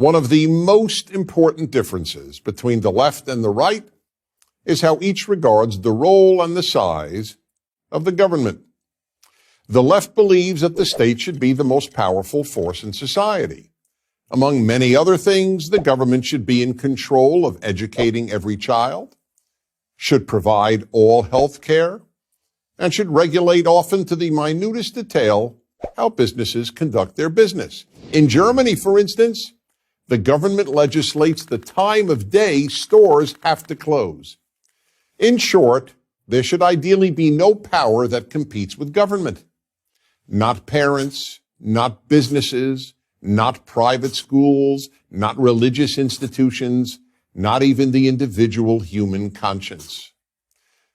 One of the most important differences between the left and the right is how each regards the role and the size of the government. The left believes that the state should be the most powerful force in society. Among many other things, the government should be in control of educating every child, should provide all health care, and should regulate often to the minutest detail how businesses conduct their business. In Germany, for instance, the government legislates the time of day stores have to close. In short, there should ideally be no power that competes with government. Not parents, not businesses, not private schools, not religious institutions, not even the individual human conscience.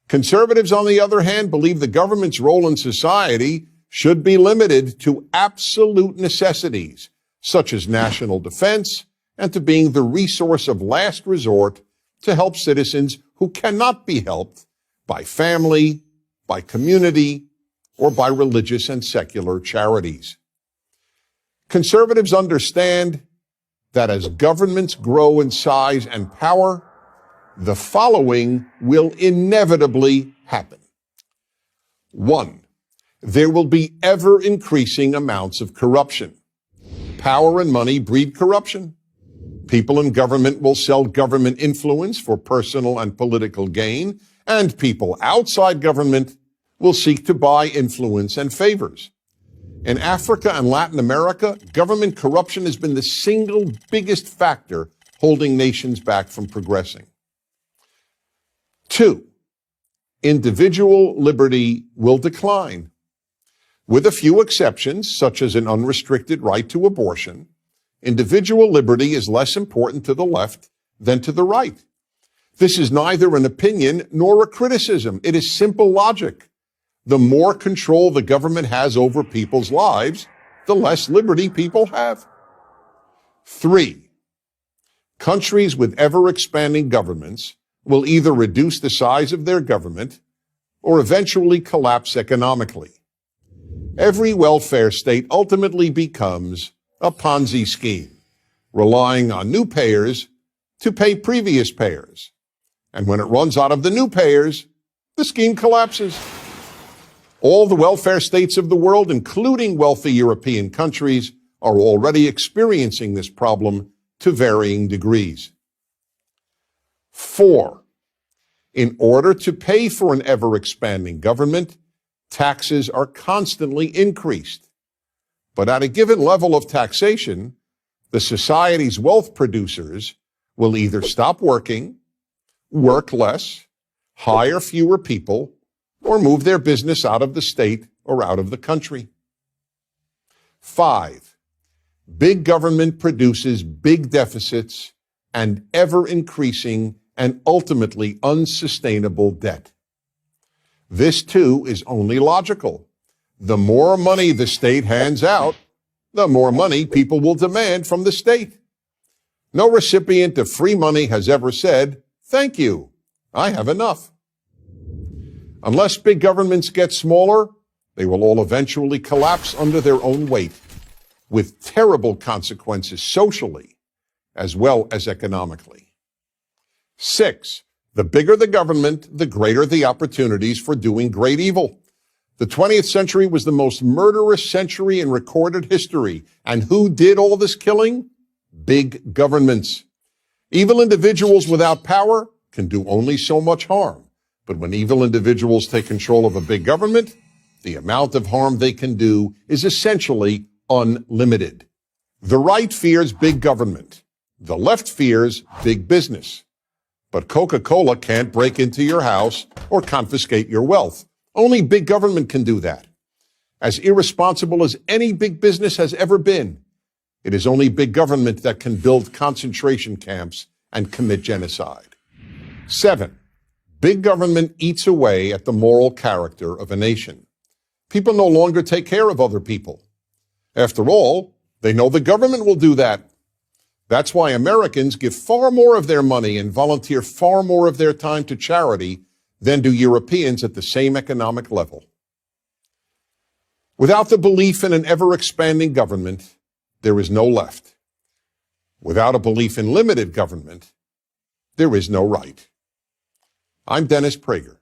Conservatives, on the other hand, believe the government's role in society should be limited to absolute necessities, such as national defense, and to being the resource of last resort to help citizens who cannot be helped by family, by community, or by religious and secular charities. Conservatives understand that as governments grow in size and power, the following will inevitably happen. 1. There will be ever-increasing amounts of corruption. Power and money breed corruption. People in government will sell government influence for personal and political gain, and people outside government will seek to buy influence and favors. In Africa and Latin America, government corruption has been the single biggest factor holding nations back from progressing. 2. Individual liberty will decline. With a few exceptions, such as an unrestricted right to abortion, individual liberty is less important to the left than to the right. This is neither an opinion nor a criticism. It is simple logic. The more control the government has over people's lives, the less liberty people have. 3. Countries with ever-expanding governments will either reduce the size of their government or eventually collapse economically. Every welfare state ultimately becomes a Ponzi scheme, relying on new payers to pay previous payers. And when it runs out of the new payers, the scheme collapses. All the welfare states of the world, including wealthy European countries, are already experiencing this problem to varying degrees. 4. In order to pay for an ever-expanding government, taxes are constantly increased. But at a given level of taxation, the society's wealth producers will either stop working, work less, hire fewer people, or move their business out of the state or out of the country. 5. Big government produces big deficits and ever-increasing and ultimately unsustainable debt. This, too, is only logical. The more money the state hands out, the more money people will demand from the state. No recipient of free money has ever said, "Thank you, I have enough." Unless big governments get smaller, they will all eventually collapse under their own weight, with terrible consequences socially as well as economically. 6. The bigger the government, the greater the opportunities for doing great evil. The 20th century was the most murderous century in recorded history. And who did all this killing? Big governments. Evil individuals without power can do only so much harm. But when evil individuals take control of a big government, the amount of harm they can do is essentially unlimited. The right fears big government. The left fears big business. But Coca-Cola can't break into your house or confiscate your wealth. Only big government can do that. As irresponsible as any big business has ever been, it is only big government that can build concentration camps and commit genocide. 7. Big government eats away at the moral character of a nation. People no longer take care of other people. After all, they know the government will do that. That's why Americans give far more of their money and volunteer far more of their time to charity than do Europeans at the same economic level. Without the belief in an ever-expanding government, there is no left. Without a belief in limited government, there is no right. I'm Dennis Prager.